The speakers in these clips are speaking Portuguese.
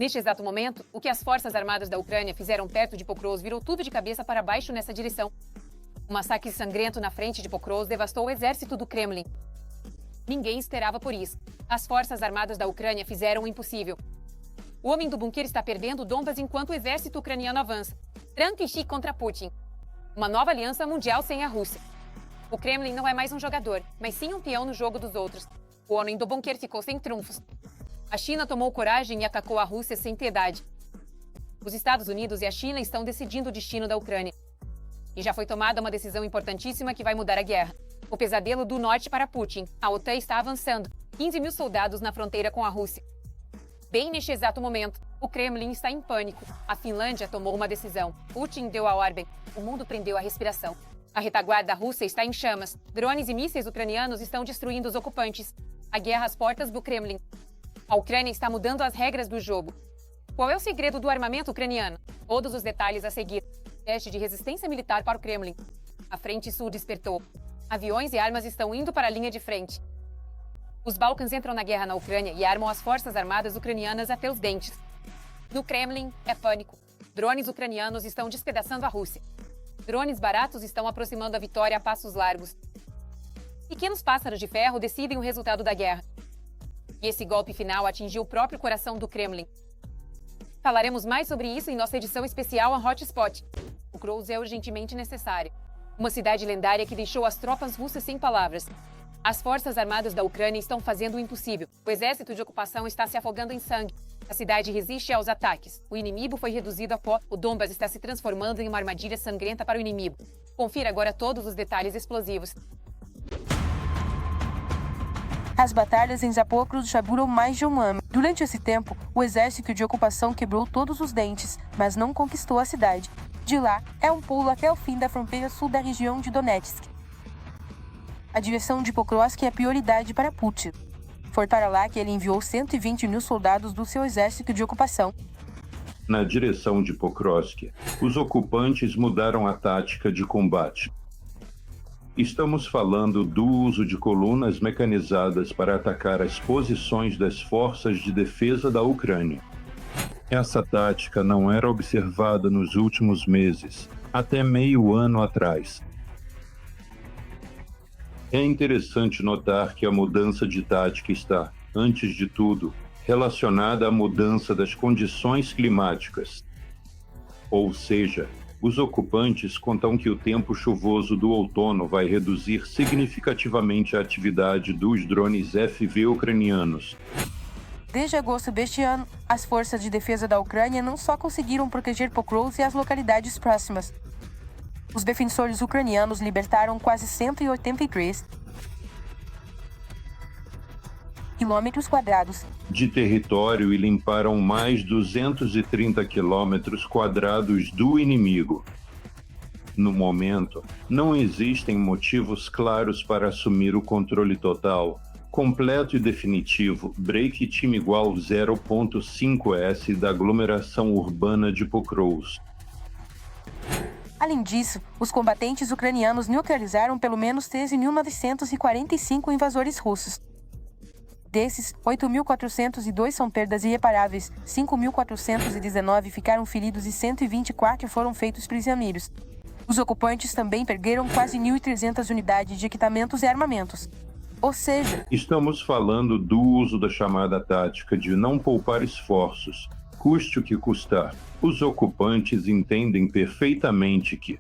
Neste exato momento, o que as forças armadas da Ucrânia fizeram perto de Pokrovsk virou tudo de cabeça para baixo nessa direção. Um massacre sangrento na frente de Pokrovsk devastou o exército do Kremlin. Ninguém esperava por isso. As forças armadas da Ucrânia fizeram o impossível. O homem do bunker está perdendo Donbas enquanto o exército ucraniano avança. Tranquechi contra Putin. Uma nova aliança mundial sem a Rússia. O Kremlin não é mais um jogador, mas sim um peão no jogo dos outros. O homem do bunker ficou sem trunfos. A China tomou coragem e atacou a Rússia sem piedade. Os Estados Unidos e a China estão decidindo o destino da Ucrânia. E já foi tomada uma decisão importantíssima que vai mudar a guerra. O pesadelo do norte para Putin. A OTAN está avançando. 15 mil soldados na fronteira com a Rússia. Bem neste exato momento, o Kremlin está em pânico. A Finlândia tomou uma decisão. Putin deu a ordem. O mundo prendeu a respiração. A retaguarda russa está em chamas. Drones e mísseis ucranianos estão destruindo os ocupantes. A guerra às portas do Kremlin. A Ucrânia está mudando as regras do jogo. Qual é o segredo do armamento ucraniano? Todos os detalhes a seguir. Teste de resistência militar para o Kremlin. A frente sul despertou. Aviões e armas estão indo para a linha de frente. Os Balcãs entram na guerra na Ucrânia e armam as forças armadas ucranianas até os dentes. No Kremlin, é pânico. Drones ucranianos estão despedaçando a Rússia. Drones baratos estão aproximando a vitória a passos largos. Pequenos pássaros de ferro decidem o resultado da guerra. E esse golpe final atingiu o próprio coração do Kremlin. Falaremos mais sobre isso em nossa edição especial a Hotspot. O Pokrovsk é urgentemente necessário. Uma cidade lendária que deixou as tropas russas sem palavras. As forças armadas da Ucrânia estão fazendo o impossível. O exército de ocupação está se afogando em sangue. A cidade resiste aos ataques. O inimigo foi reduzido a pó. O Donbas está se transformando em uma armadilha sangrenta para o inimigo. Confira agora todos os detalhes explosivos. As batalhas em Zaporožžia já duram mais de um ano. Durante esse tempo, o exército de ocupação quebrou todos os dentes, mas não conquistou a cidade. De lá, é um pulo até o fim da fronteira sul da região de Donetsk. A direção de Pokrovsk é a prioridade para Putin. Foi para lá que ele enviou 120 mil soldados do seu exército de ocupação. Na direção de Pokrovsk, os ocupantes mudaram a tática de combate. Estamos falando do uso de colunas mecanizadas para atacar as posições das forças de defesa da Ucrânia. Essa tática não era observada nos últimos meses, até meio ano atrás. É interessante notar que a mudança de tática está, antes de tudo, relacionada à mudança das condições climáticas. Ou seja, os ocupantes contam que o tempo chuvoso do outono vai reduzir significativamente a atividade dos drones FV ucranianos. Desde agosto deste ano, as forças de defesa da Ucrânia não só conseguiram proteger Pokrovsk e as localidades próximas. Os defensores ucranianos libertaram quase 183 quilômetros quadrados de território e limparam mais 230 quilômetros quadrados do inimigo. No momento, não existem motivos claros para assumir o controle total, completo e definitivo, break time igual 0.5S da aglomeração urbana de Pokrovsk. Além disso, os combatentes ucranianos neutralizaram pelo menos 13.945 invasores russos. Desses, 8.402 são perdas irreparáveis, 5.419 ficaram feridos e 124 foram feitos prisioneiros. Os ocupantes também perderam quase 1.300 unidades de equipamentos e armamentos. Ou seja, estamos falando do uso da chamada tática de não poupar esforços, custe o que custar. Os ocupantes entendem perfeitamente que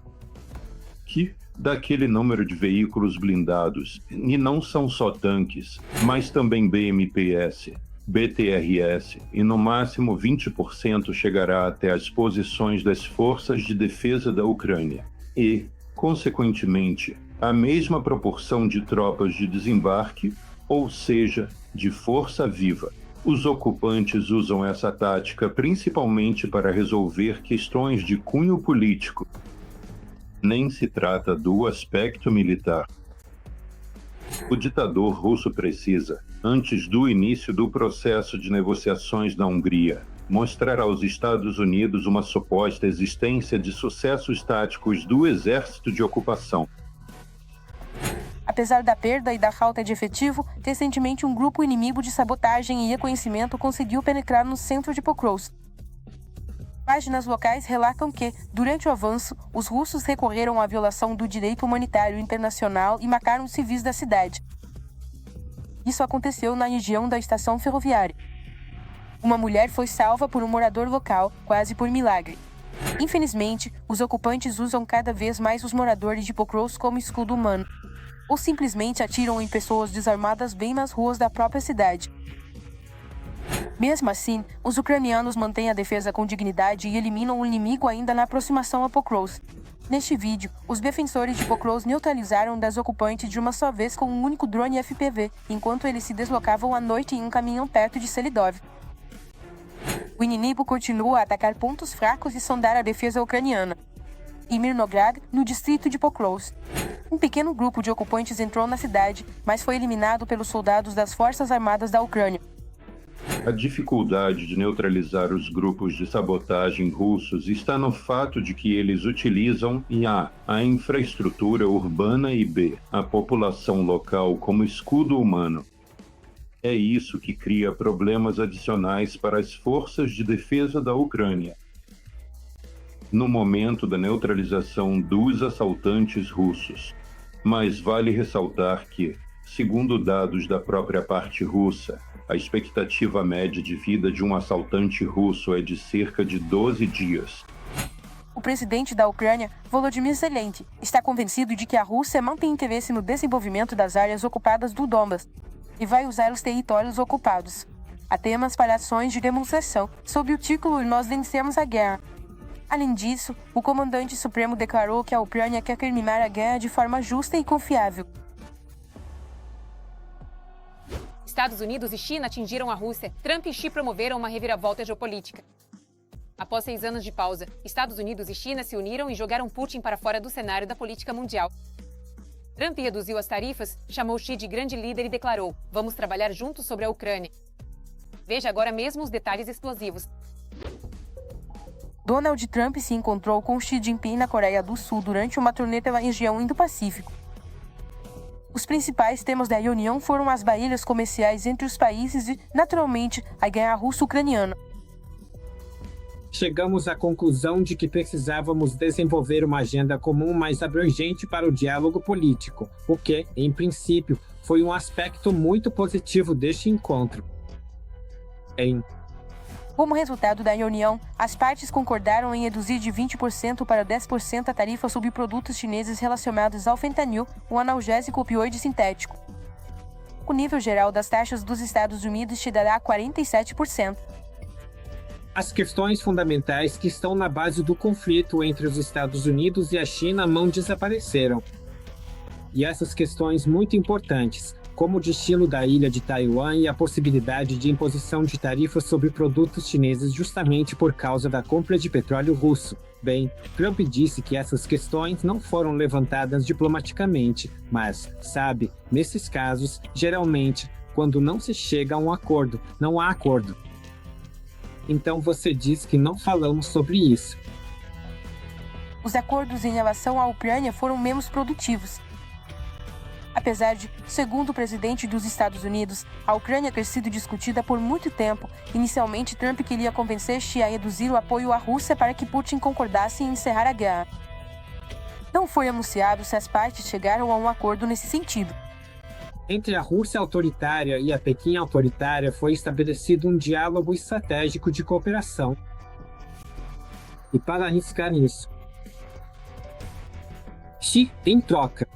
daquele número de veículos blindados, e não são só tanques, mas também BMPs, BTRS, e no máximo 20% chegará até as posições das forças de defesa da Ucrânia. E, consequentemente, a mesma proporção de tropas de desembarque, ou seja, de força viva. Os ocupantes usam essa tática principalmente para resolver questões de cunho político. Nem se trata do aspecto militar. O ditador russo precisa, antes do início do processo de negociações na Hungria, mostrar aos Estados Unidos uma suposta existência de sucessos táticos do exército de ocupação. a Apesar da perda e da falta de efetivo, recentemente um grupo inimigo de sabotagem e reconhecimento conseguiu penetrar no centro de Pokrovsk. Páginas locais relatam que, durante o avanço, os russos recorreram à violação do direito humanitário internacional e mataram civis da cidade. Isso aconteceu na região da estação ferroviária. Uma mulher foi salva por um morador local, quase por milagre. Infelizmente, os ocupantes usam cada vez mais os moradores de Pokrovsk como escudo humano, ou simplesmente atiram em pessoas desarmadas bem nas ruas da própria cidade. Mesmo assim, os ucranianos mantêm a defesa com dignidade e eliminam o inimigo ainda na aproximação a Pokrovsk. Neste vídeo, os defensores de Pokrovsk neutralizaram 10 ocupantes de uma só vez com um único drone FPV, enquanto eles se deslocavam à noite em um caminhão perto de Selidov. O inimigo continua a atacar pontos fracos e sondar a defesa ucraniana. Em Mirnograd, no distrito de Pokrovsk, um pequeno grupo de ocupantes entrou na cidade, mas foi eliminado pelos soldados das Forças Armadas da Ucrânia. A dificuldade de neutralizar os grupos de sabotagem russos está no fato de que eles utilizam a infraestrutura urbana e b, a população local como escudo humano. É isso que cria problemas adicionais para as forças de defesa da Ucrânia. No momento da neutralização dos assaltantes russos. Mas vale ressaltar que, segundo dados da própria parte russa, a expectativa média de vida de um assaltante russo é de cerca de 12 dias. O presidente da Ucrânia, Volodymyr Zelensky, está convencido de que a Rússia mantém interesse no desenvolvimento das áreas ocupadas do Donbas e vai usar os territórios ocupados. Há temas para ações de demonstração sob o título "Nós vencemos a guerra". Além disso, o comandante supremo declarou que a Ucrânia quer terminar a guerra de forma justa e confiável. Estados Unidos e China atingiram a Rússia. Trump e Xi promoveram uma reviravolta geopolítica. Após 6 anos de pausa, Estados Unidos e China se uniram e jogaram Putin para fora do cenário da política mundial. Trump reduziu as tarifas, chamou Xi de grande líder e declarou: "Vamos trabalhar juntos sobre a Ucrânia". Veja agora mesmo os detalhes explosivos. Donald Trump se encontrou com Xi Jinping na Coreia do Sul durante uma turnê pela região Indo-Pacífico. Os principais temas da reunião foram as barreiras comerciais entre os países e, naturalmente, a guerra russo-ucraniana. Chegamos à conclusão de que precisávamos desenvolver uma agenda comum mais abrangente para o diálogo político, o que, em princípio, foi um aspecto muito positivo deste encontro. Como resultado da reunião, as partes concordaram em reduzir de 20% para 10% a tarifa sobre produtos chineses relacionados ao fentanil, um analgésico opioide sintético. O nível geral das taxas dos Estados Unidos chegará a 47%. As questões fundamentais que estão na base do conflito entre os Estados Unidos e a China não desapareceram. E essas questões muito importantes, como o destino da ilha de Taiwan e a possibilidade de imposição de tarifas sobre produtos chineses justamente por causa da compra de petróleo russo. Bem, Trump disse que essas questões não foram levantadas diplomaticamente, mas, sabe, nesses casos, geralmente, quando não se chega a um acordo, não há acordo. Então você diz que não falamos sobre isso. Os acordos em relação à Ucrânia foram menos produtivos. Apesar de, segundo o presidente dos Estados Unidos, a Ucrânia ter sido discutida por muito tempo, inicialmente Trump queria convencer Xi a reduzir o apoio à Rússia para que Putin concordasse em encerrar a guerra. Não foi anunciado se as partes chegaram a um acordo nesse sentido. Entre a Rússia autoritária e a Pequim autoritária foi estabelecido um diálogo estratégico de cooperação. E para arriscar nisso, Xi, em troca,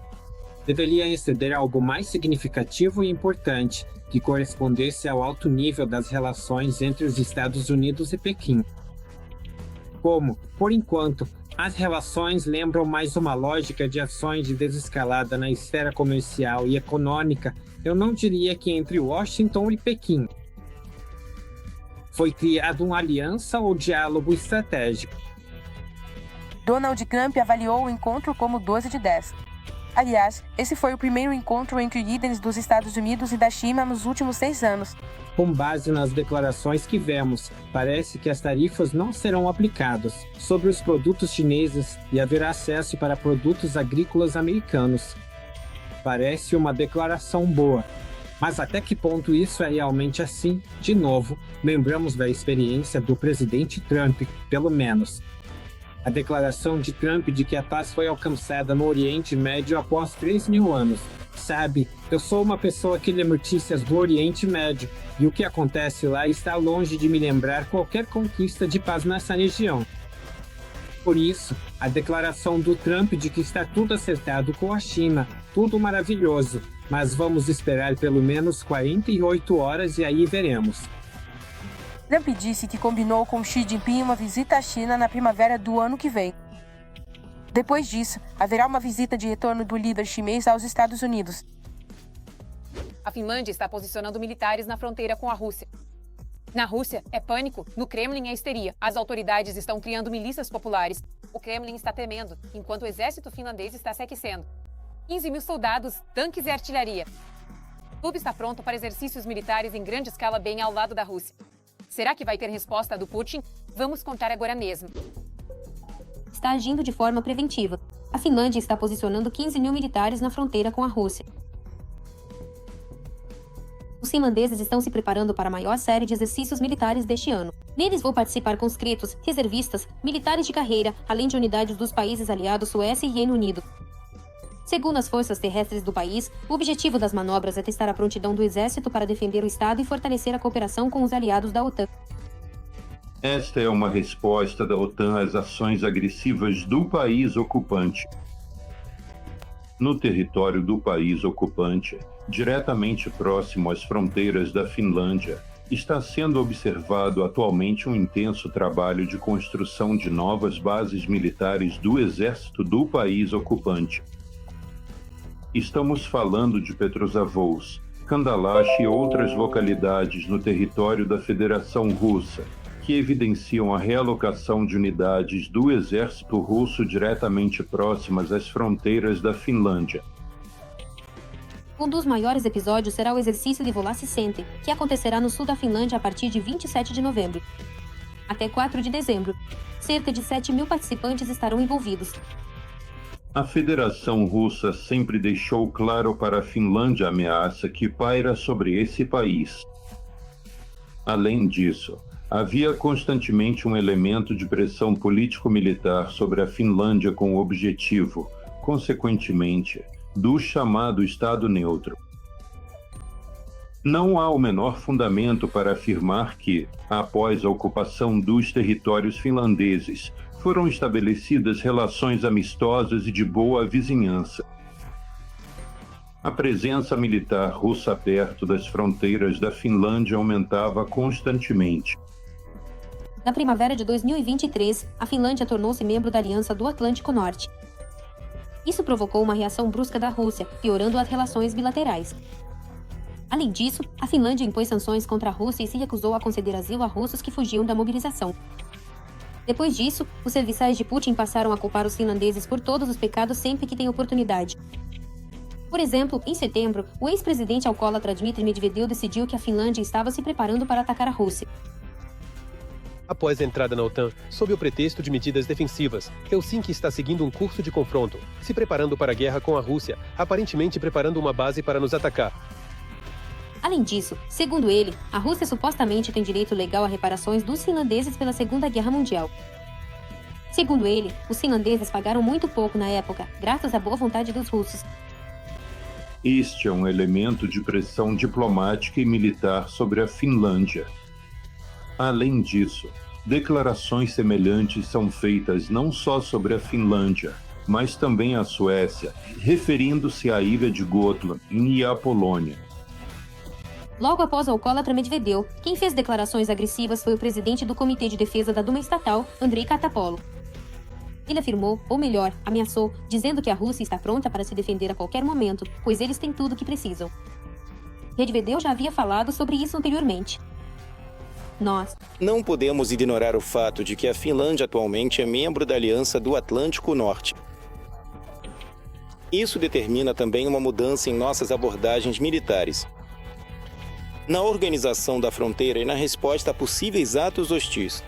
deveria exceder algo mais significativo e importante, que correspondesse ao alto nível das relações entre os Estados Unidos e Pequim. Como, por enquanto, as relações lembram mais uma lógica de ações de desescalada na esfera comercial e econômica, eu não diria que entre Washington e Pequim. Foi criado uma aliança ou diálogo estratégico. Donald Trump avaliou o encontro como 12 de 10. Aliás, esse foi o primeiro encontro entre líderes dos Estados Unidos e da China nos últimos 6 anos. Com base nas declarações que vemos, parece que as tarifas não serão aplicadas sobre os produtos chineses e haverá acesso para produtos agrícolas americanos. Parece uma declaração boa. Mas até que ponto isso é realmente assim? De novo, lembramos da experiência do presidente Trump, pelo menos. A declaração de Trump de que a paz foi alcançada no Oriente Médio após 3.000 anos. Sabe, eu sou uma pessoa que lê notícias do Oriente Médio, e o que acontece lá está longe de me lembrar qualquer conquista de paz nessa região. Por isso, a declaração do Trump de que está tudo acertado com a China, tudo maravilhoso, mas vamos esperar pelo menos 48 horas e aí veremos. Trump disse que combinou com Xi Jinping uma visita à China na primavera do ano que vem. Depois disso, haverá uma visita de retorno do líder chinês aos Estados Unidos. A Finlândia está posicionando militares na fronteira com a Rússia. Na Rússia, é pânico. No Kremlin, é histeria. As autoridades estão criando milícias populares. O Kremlin está temendo, enquanto o exército finlandês está se aquecendo. 15.000 soldados, tanques e artilharia. Tudo está pronto para exercícios militares em grande escala bem ao lado da Rússia. Será que vai ter resposta do Putin? Vamos contar agora mesmo. Está agindo de forma preventiva. A Finlândia está posicionando 15.000 militares na fronteira com a Rússia. Os finlandeses estão se preparando para a maior série de exercícios militares deste ano. Neles vão participar conscritos, reservistas, militares de carreira, além de unidades dos países aliados Suécia e Reino Unido. Segundo as forças terrestres do país, o objetivo das manobras é testar a prontidão do exército para defender o Estado e fortalecer a cooperação com os aliados da OTAN. Esta é uma resposta da OTAN às ações agressivas do país ocupante. No território do país ocupante, diretamente próximo às fronteiras da Finlândia, está sendo observado atualmente um intenso trabalho de construção de novas bases militares do exército do país ocupante. Estamos falando de Petrozavodsk, Kandalash e outras localidades no território da Federação Russa, que evidenciam a realocação de unidades do exército russo diretamente próximas às fronteiras da Finlândia. Um dos maiores episódios será o exercício de Volasse Center, que acontecerá no sul da Finlândia a partir de 27 de novembro. Até 4 de dezembro, cerca de 7.000 participantes estarão envolvidos. A Federação Russa sempre deixou claro para a Finlândia a ameaça que paira sobre esse país. Além disso, havia constantemente um elemento de pressão político-militar sobre a Finlândia com o objetivo, consequentemente, do chamado Estado neutro. Não há o menor fundamento para afirmar que, após a ocupação dos territórios finlandeses, foram estabelecidas relações amistosas e de boa vizinhança. A presença militar russa perto das fronteiras da Finlândia aumentava constantemente. Na primavera de 2023, a Finlândia tornou-se membro da Aliança do Atlântico Norte. Isso provocou uma reação brusca da Rússia, piorando as relações bilaterais. Além disso, a Finlândia impôs sanções contra a Rússia e se recusou a conceder asilo a russos que fugiam da mobilização. Depois disso, os serviçais de Putin passaram a culpar os finlandeses por todos os pecados sempre que têm oportunidade. Por exemplo, em setembro, o ex-presidente alcoólatra Dmitry Medvedev decidiu que a Finlândia estava se preparando para atacar a Rússia. Após a entrada na OTAN, sob o pretexto de medidas defensivas, Helsinki está seguindo um curso de confronto, se preparando para a guerra com a Rússia, aparentemente preparando uma base para nos atacar. Além disso, segundo ele, a Rússia supostamente tem direito legal a reparações dos finlandeses pela Segunda Guerra Mundial. Segundo ele, os finlandeses pagaram muito pouco na época, graças à boa vontade dos russos. Este é um elemento de pressão diplomática e militar sobre a Finlândia. Além disso, declarações semelhantes são feitas não só sobre a Finlândia, mas também a Suécia, referindo-se à ilha de Gotland e à Polônia. Logo após o alcoólatra Medvedev, quem fez declarações agressivas foi o presidente do Comitê de Defesa da Duma Estatal, Andrei Katapolo. Ele afirmou, ou melhor, ameaçou, dizendo que a Rússia está pronta para se defender a qualquer momento, pois eles têm tudo o que precisam. Medvedev já havia falado sobre isso anteriormente. Nós não podemos ignorar o fato de que a Finlândia atualmente é membro da Aliança do Atlântico Norte. Isso determina também uma mudança em nossas abordagens militares, na organização da fronteira e na resposta a possíveis atos hostis.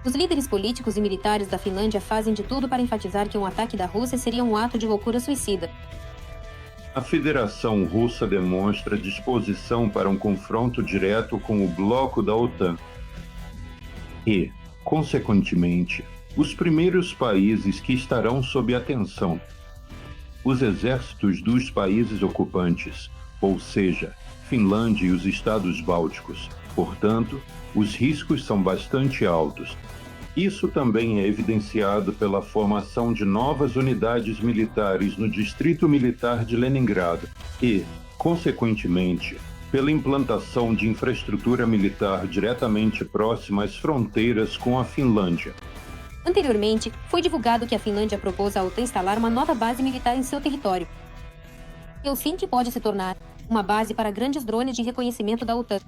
Os líderes políticos e militares da Finlândia fazem de tudo para enfatizar que um ataque da Rússia seria um ato de loucura suicida. A Federação Russa demonstra disposição para um confronto direto com o bloco da OTAN e, consequentemente, os primeiros países que estarão sob atenção. Os exércitos dos países ocupantes, ou seja, Finlândia e os estados bálticos. Portanto, os riscos são bastante altos. Isso também é evidenciado pela formação de novas unidades militares no Distrito Militar de Leningrado e, consequentemente, pela implantação de infraestrutura militar diretamente próxima às fronteiras com a Finlândia. Anteriormente, foi divulgado que a Finlândia propôs à OTAN instalar uma nova base militar em seu território. Helsinki pode se tornar uma base para grandes drones de reconhecimento da OTAN.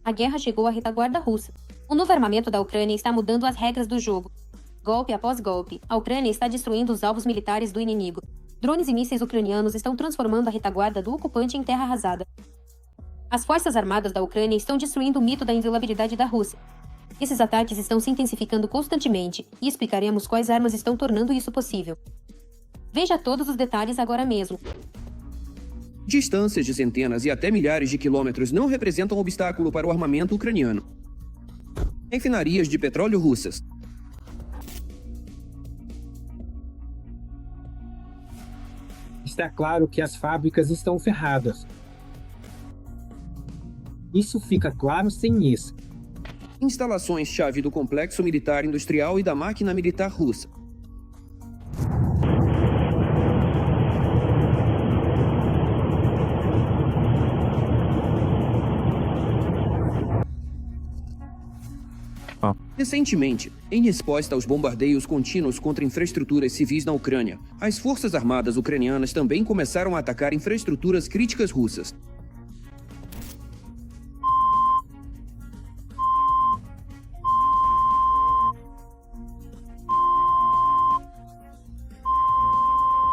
A guerra chegou à retaguarda russa. O novo armamento da Ucrânia está mudando as regras do jogo. Golpe após golpe, a Ucrânia está destruindo os alvos militares do inimigo. Drones e mísseis ucranianos estão transformando a retaguarda do ocupante em terra arrasada. As forças armadas da Ucrânia estão destruindo o mito da inviolabilidade da Rússia. Esses ataques estão se intensificando constantemente e explicaremos quais armas estão tornando isso possível. Veja todos os detalhes agora mesmo. Distâncias de centenas e até milhares de quilômetros não representam obstáculo para o armamento ucraniano. Refinarias de petróleo russas. Está claro que as fábricas estão ferradas. Isso fica claro sem isso. Instalações-chave do complexo militar industrial e da máquina militar russa. Recentemente, em resposta aos bombardeios contínuos contra infraestruturas civis na Ucrânia, as forças armadas ucranianas também começaram a atacar infraestruturas críticas russas.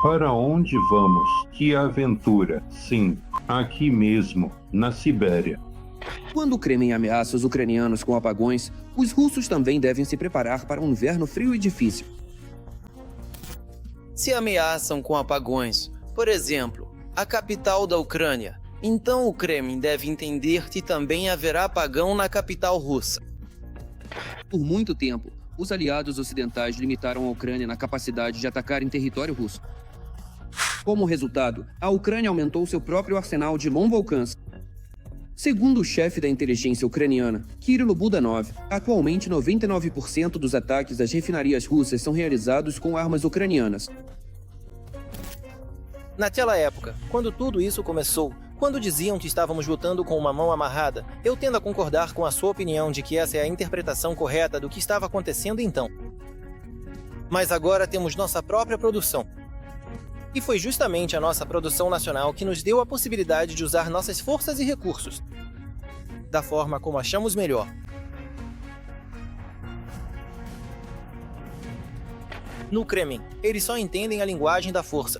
Para onde vamos? Que aventura! Sim, aqui mesmo, na Sibéria. Quando o Kremlin ameaça os ucranianos com apagões, os russos também devem se preparar para um inverno frio e difícil. Se ameaçam com apagões, por exemplo, a capital da Ucrânia, então o Kremlin deve entender que também haverá apagão na capital russa. Por muito tempo, os aliados ocidentais limitaram a Ucrânia na capacidade de atacar em território russo. Como resultado, a Ucrânia aumentou seu próprio arsenal de longo alcance. Segundo o chefe da inteligência ucraniana, Kirilo Budanov, atualmente 99% dos ataques às refinarias russas são realizados com armas ucranianas. Naquela época, quando tudo isso começou, quando diziam que estávamos lutando com uma mão amarrada, eu tendo a concordar com a sua opinião de que essa é a interpretação correta do que estava acontecendo então. Mas agora temos nossa própria produção. E foi justamente a nossa produção nacional que nos deu a possibilidade de usar nossas forças e recursos da forma como achamos melhor. No Kremlin, eles só entendem a linguagem da força.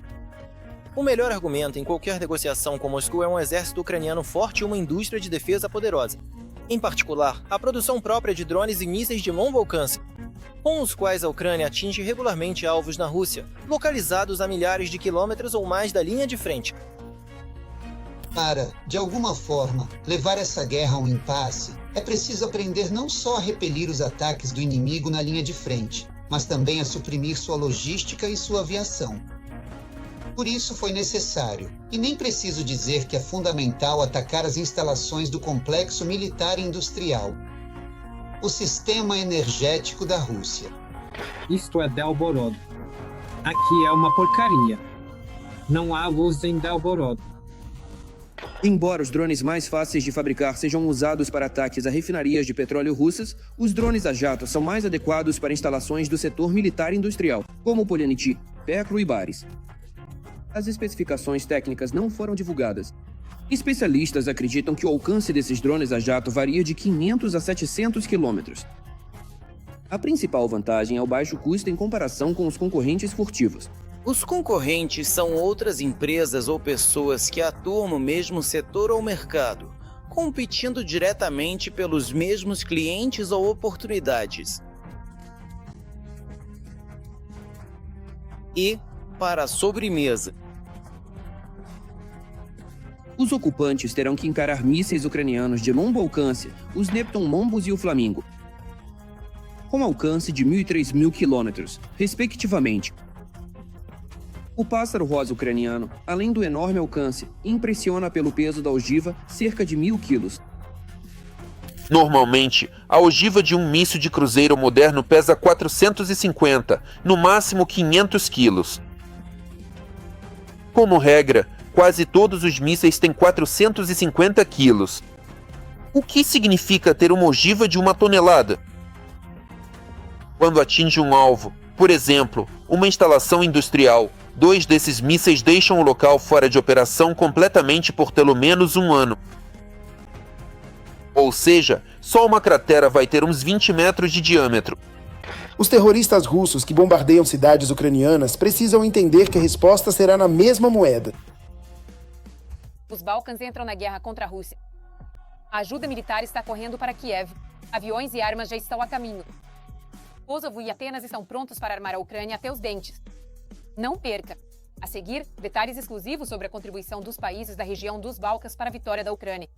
O melhor argumento em qualquer negociação com Moscou é um exército ucraniano forte e uma indústria de defesa poderosa. Em particular, a produção própria de drones e mísseis de longo alcance, com os quais a Ucrânia atinge regularmente alvos na Rússia, localizados a milhares de quilômetros ou mais da linha de frente. Para, de alguma forma, levar essa guerra a um impasse, é preciso aprender não só a repelir os ataques do inimigo na linha de frente, mas também a suprimir sua logística e sua aviação. Por isso foi necessário, e nem preciso dizer que é fundamental atacar as instalações do complexo militar e industrial, o sistema energético da Rússia. Isto é Belgorod. Aqui é uma porcaria. Não há luz em Belgorod. Embora os drones mais fáceis de fabricar sejam usados para ataques a refinarias de petróleo russas, os drones a jato são mais adequados para instalações do setor militar e industrial, como Polyanity, Peklo e Baris. As especificações técnicas não foram divulgadas. Especialistas acreditam que o alcance desses drones a jato varia de 500 a 700 quilômetros. A principal vantagem é o baixo custo em comparação com os concorrentes furtivos. Os concorrentes são outras empresas ou pessoas que atuam no mesmo setor ou mercado, competindo diretamente pelos mesmos clientes ou oportunidades. E, para a sobremesa. Os ocupantes terão que encarar mísseis ucranianos de longo alcance, os Neptun Mombus e o Flamingo, com alcance de 1.000 e 3.000 quilômetros, respectivamente. O pássaro rosa ucraniano, além do enorme alcance, impressiona pelo peso da ogiva, cerca de 1.000 quilos. Normalmente, a ogiva de um míssil de cruzeiro moderno pesa 450, no máximo 500 quilos. Como regra, quase todos os mísseis têm 450 quilos. O que significa ter uma ogiva de 1 tonelada? Quando atinge um alvo, por exemplo, uma instalação industrial, 2 desses mísseis deixam o local fora de operação completamente por pelo menos 1 ano. Ou seja, só uma cratera vai ter uns 20 metros de diâmetro. Os terroristas russos que bombardeiam cidades ucranianas precisam entender que a resposta será na mesma moeda. Os Balcãs entram na guerra contra a Rússia. A ajuda militar está correndo para Kiev. Aviões e armas já estão a caminho. Kosovo e Atenas estão prontos para armar a Ucrânia até os dentes. Não perca! A seguir, detalhes exclusivos sobre a contribuição dos países da região dos Balcãs para a vitória da Ucrânia.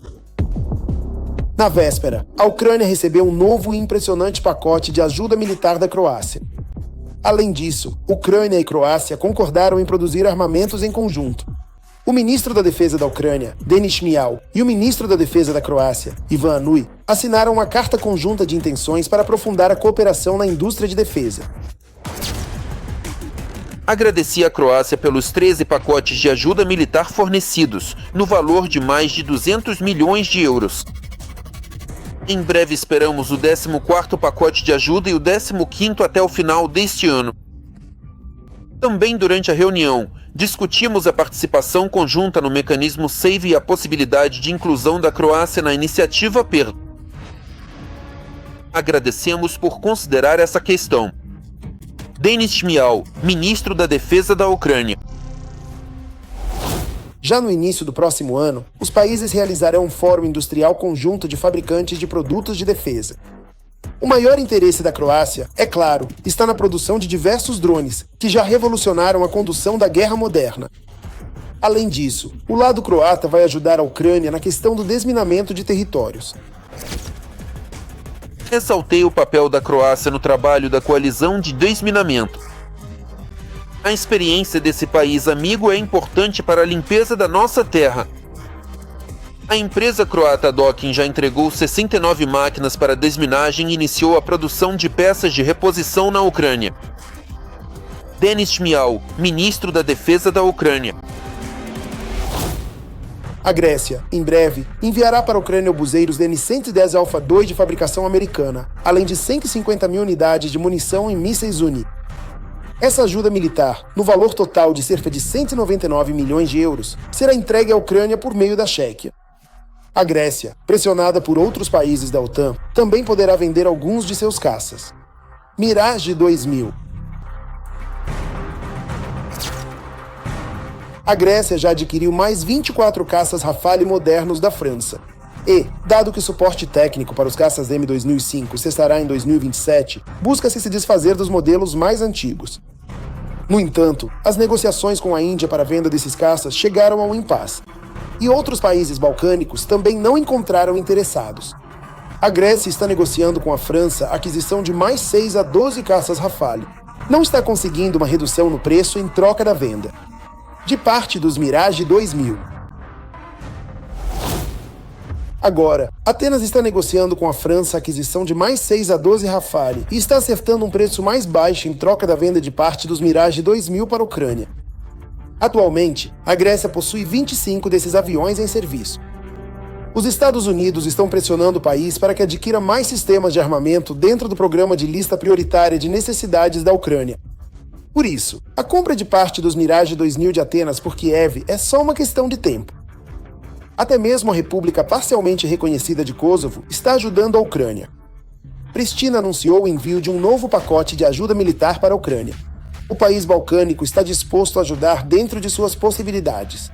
Na véspera, a Ucrânia recebeu um novo e impressionante pacote de ajuda militar da Croácia. Além disso, Ucrânia e Croácia concordaram em produzir armamentos em conjunto. O ministro da Defesa da Ucrânia, Denis Šmyhal, e o ministro da Defesa da Croácia, Ivan Anui, assinaram uma carta conjunta de intenções para aprofundar a cooperação na indústria de defesa. Agradeci à Croácia pelos 13 pacotes de ajuda militar fornecidos, no valor de mais de 200 milhões de euros. Em breve esperamos o 14º pacote de ajuda e o 15º até o final deste ano. Também durante a reunião, discutimos a participação conjunta no mecanismo SAVE e a possibilidade de inclusão da Croácia na iniciativa PER. Agradecemos por considerar essa questão. Denis Šmyhal, ministro da Defesa da Ucrânia. Já no início do próximo ano, os países realizarão um fórum industrial conjunto de fabricantes de produtos de defesa. O maior interesse da Croácia, é claro, está na produção de diversos drones, que já revolucionaram a condução da guerra moderna. Além disso, o lado croata vai ajudar a Ucrânia na questão do desminamento de territórios. Ressaltei o papel da Croácia no trabalho da coalizão de desminamento. A experiência desse país amigo é importante para a limpeza da nossa terra. A empresa croata Docking já entregou 69 máquinas para desminagem e iniciou a produção de peças de reposição na Ucrânia. Denis Šmyhal, ministro da Defesa da Ucrânia. A Grécia, em breve, enviará para a Ucrânia obuseiros DN-110 Alpha II de fabricação americana, além de 150 mil unidades de munição e mísseis Uni. Essa ajuda militar, no valor total de cerca de 199 milhões de euros, será entregue à Ucrânia por meio da Chequia. A Grécia, pressionada por outros países da OTAN, também poderá vender alguns de seus caças. Mirage 2000. A Grécia já adquiriu mais 24 caças Rafale modernos da França. E, dado que o suporte técnico para os caças M2005 cessará em 2027, busca-se se desfazer dos modelos mais antigos. No entanto, as negociações com a Índia para a venda desses caças chegaram ao impasse. E outros países balcânicos também não encontraram interessados. A Grécia está negociando com a França a aquisição de mais 6 a 12 caças Rafale. Não está conseguindo uma redução no preço em troca da venda. De parte dos Mirage 2000. Agora, Atenas está negociando com a França a aquisição de mais 6 a 12 Rafale e está acertando um preço mais baixo em troca da venda de parte dos Mirage 2000 para a Ucrânia. Atualmente, a Grécia possui 25 desses aviões em serviço. Os Estados Unidos estão pressionando o país para que adquira mais sistemas de armamento dentro do programa de lista prioritária de necessidades da Ucrânia. Por isso, a compra de parte dos Mirage 2000 de Atenas por Kiev é só uma questão de tempo. Até mesmo a República parcialmente reconhecida de Kosovo está ajudando a Ucrânia. Pristina anunciou o envio de um novo pacote de ajuda militar para a Ucrânia. O país balcânico está disposto a ajudar dentro de suas possibilidades.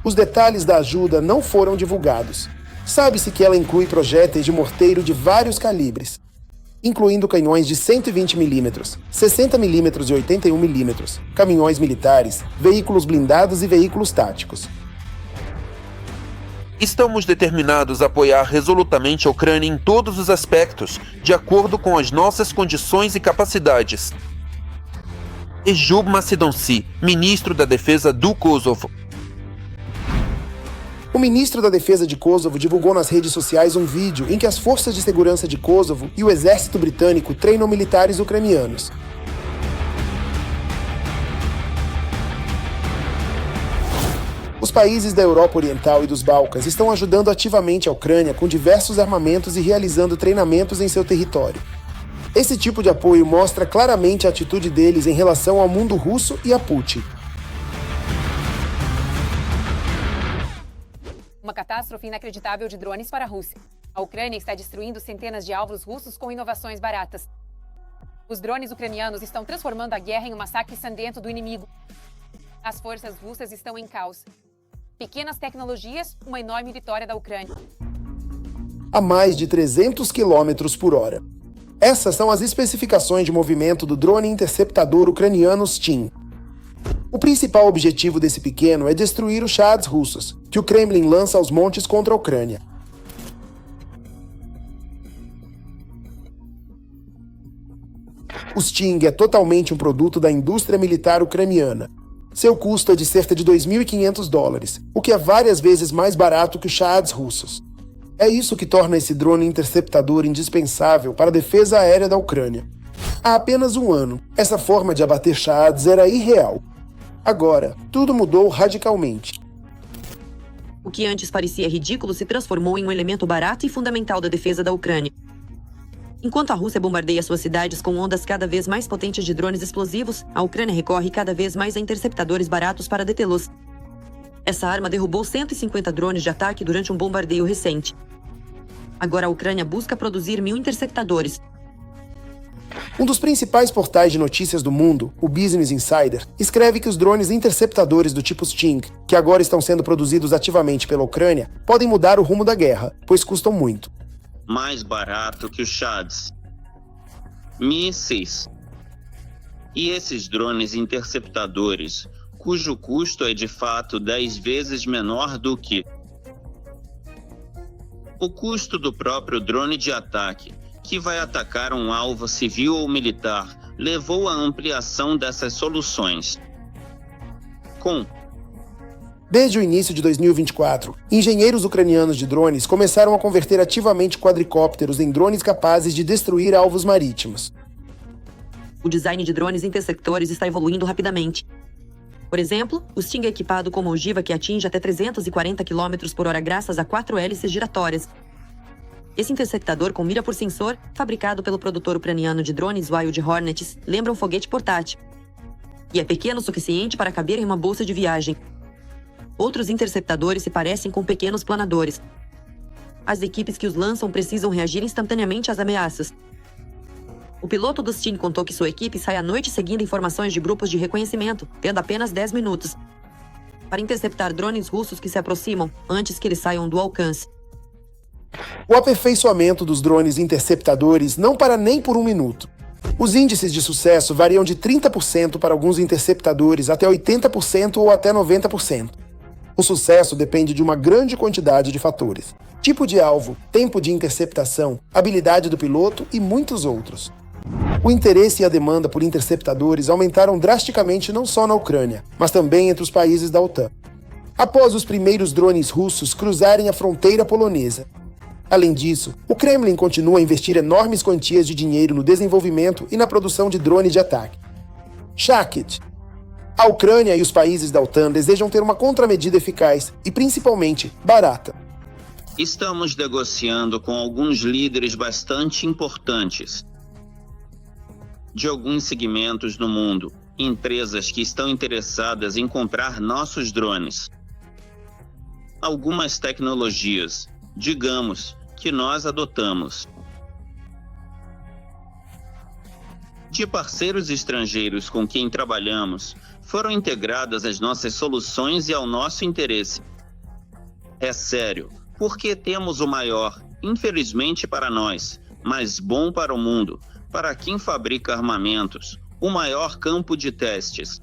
Os detalhes da ajuda não foram divulgados. Sabe-se que ela inclui projéteis de morteiro de vários calibres. incluindo canhões de 120 mm, 60 mm e 81 mm, caminhões militares, veículos blindados e veículos táticos. Estamos determinados a apoiar resolutamente a Ucrânia em todos os aspectos, de acordo com as nossas condições e capacidades. Ejub Macedonci, ministro da Defesa do Kosovo. O ministro da Defesa de Kosovo divulgou nas redes sociais um vídeo em que as forças de segurança de Kosovo e o exército britânico treinam militares ucranianos. Os países da Europa Oriental e dos Balcãs estão ajudando ativamente a Ucrânia com diversos armamentos e realizando treinamentos em seu território. Esse tipo de apoio mostra claramente a atitude deles em relação ao mundo russo e a Putin. Uma catástrofe inacreditável de drones para a Rússia. A Ucrânia está destruindo centenas de alvos russos com inovações baratas. Os drones ucranianos estão transformando a guerra em um massacre sangrento do inimigo. As forças russas estão em caos. Pequenas tecnologias, uma enorme vitória da Ucrânia. A mais de 300 km por hora. Essas são as especificações de movimento do drone interceptador ucraniano Sting. O principal objetivo desse pequeno é destruir os Shahed russos, que o Kremlin lança aos montes contra a Ucrânia. O Sting é totalmente um produto da indústria militar ucraniana. Seu custo é de cerca de $2.500, o que é várias vezes mais barato que os Shahed russos. É isso que torna esse drone interceptador indispensável para a defesa aérea da Ucrânia. Há apenas um ano, essa forma de abater Shaheds era irreal. Agora, tudo mudou radicalmente. O que antes parecia ridículo se transformou em um elemento barato e fundamental da defesa da Ucrânia. Enquanto a Rússia bombardeia suas cidades com ondas cada vez mais potentes de drones explosivos, a Ucrânia recorre cada vez mais a interceptadores baratos para detê-los. Essa arma derrubou 150 drones de ataque durante um bombardeio recente. Agora a Ucrânia busca produzir 1.000 interceptadores. Um dos principais portais de notícias do mundo, o Business Insider, escreve que os drones interceptadores do tipo Sting, que agora estão sendo produzidos ativamente pela Ucrânia, podem mudar o rumo da guerra, pois custam muito. Mais barato que os Shahed. Mísseis. E esses drones interceptadores, cujo custo é de fato 10 vezes menor do que o custo do próprio drone de ataque, que vai atacar um alvo civil ou militar, levou à ampliação dessas soluções. Desde o início de 2024, engenheiros ucranianos de drones começaram a converter ativamente quadricópteros em drones capazes de destruir alvos marítimos. O design de drones interceptores está evoluindo rapidamente. Por exemplo, o Sting é equipado com uma ogiva que atinge até 340 km por hora graças a 4 hélices giratórias. Esse interceptador com mira por sensor, fabricado pelo produtor ucraniano de drones Wild Hornets, lembra um foguete portátil. E é pequeno o suficiente para caber em uma bolsa de viagem. Outros interceptadores se parecem com pequenos planadores. As equipes que os lançam precisam reagir instantaneamente às ameaças. O piloto do Sting contou que sua equipe sai à noite seguindo informações de grupos de reconhecimento, tendo apenas 10 minutos, para interceptar drones russos que se aproximam antes que eles saiam do alcance. O aperfeiçoamento dos drones interceptadores não para nem por um minuto. Os índices de sucesso variam de 30% para alguns interceptadores até 80% ou até 90%. O sucesso depende de uma grande quantidade de fatores: tipo de alvo, tempo de interceptação, habilidade do piloto e muitos outros. O interesse e a demanda por interceptadores aumentaram drasticamente não só na Ucrânia, mas também entre os países da OTAN. Após os primeiros drones russos cruzarem a fronteira polonesa. Além disso, o Kremlin continua a investir enormes quantias de dinheiro no desenvolvimento e na produção de drones de ataque. Shahed. A Ucrânia e os países da OTAN desejam ter uma contramedida eficaz e, principalmente, barata. Estamos negociando com alguns líderes bastante importantes de alguns segmentos no mundo, empresas que estão interessadas em comprar nossos drones. Algumas tecnologias, digamos, que nós adotamos. De parceiros estrangeiros com quem trabalhamos, foram integradas às nossas soluções e ao nosso interesse. É sério, porque temos o maior, infelizmente para nós, mas bom para o mundo, para quem fabrica armamentos, o maior campo de testes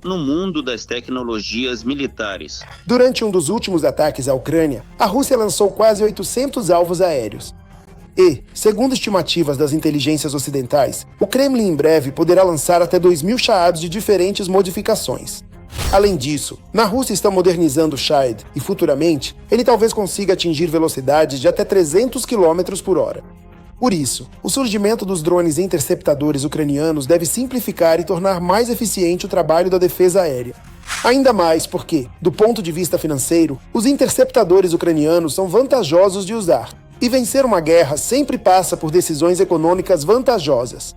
no mundo das tecnologias militares. Durante um dos últimos ataques à Ucrânia, a Rússia lançou quase 800 alvos aéreos. E, segundo estimativas das inteligências ocidentais, o Kremlin em breve poderá lançar até 2.000 Shahed de diferentes modificações. Além disso, na Rússia estão modernizando o Shahed e, futuramente, ele talvez consiga atingir velocidades de até 300 km por hora. Por isso, o surgimento dos drones interceptadores ucranianos deve simplificar e tornar mais eficiente o trabalho da defesa aérea. Ainda mais porque, do ponto de vista financeiro, os interceptadores ucranianos são vantajosos de usar. E vencer uma guerra sempre passa por decisões econômicas vantajosas.